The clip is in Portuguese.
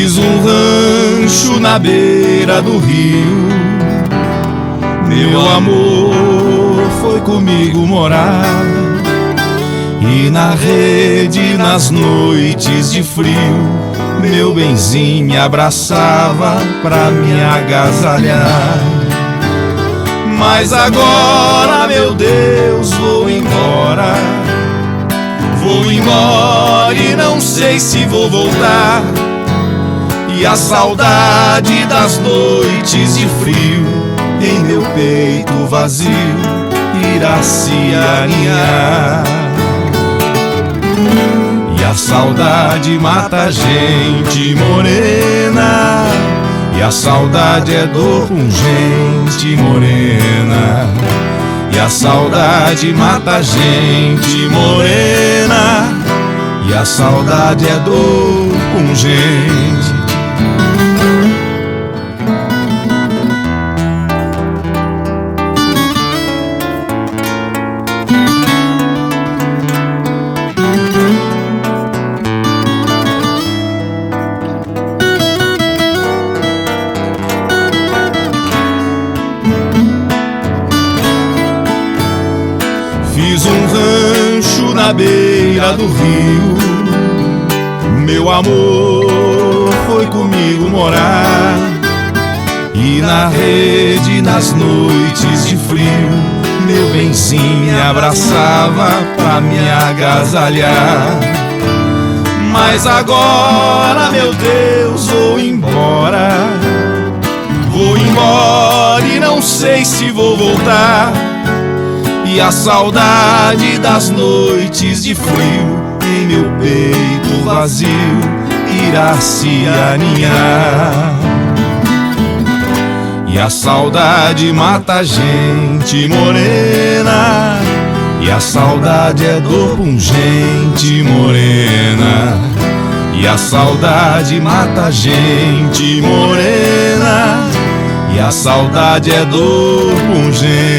Fiz um rancho na beira do rio, meu amor foi comigo morar. E na rede, nas noites de frio, meu benzinho me abraçava pra me agasalhar. Mas agora, meu Deus, vou embora. Vou embora e não sei se vou voltar. E a saudade das noites de frio em meu peito vazio irá se aninhar. E a saudade mata a gente morena, e a saudade é dor com gente morena. E a saudade mata a gente morena, e a saudade é dor com gente. Fiz um rancho na beira do rio, meu amor foi comigo morar. E na rede, nas noites de frio, meu benzinho me abraçava pra me agasalhar. Mas agora, meu Deus, vou embora. Vou embora e não sei se vou voltar. E a saudade das noites de frio em meu peito vazio irá se aninhar. E a saudade mata a gente morena, e a saudade é dor pungente morena. E a saudade mata a gente morena, e a saudade é dor pungente.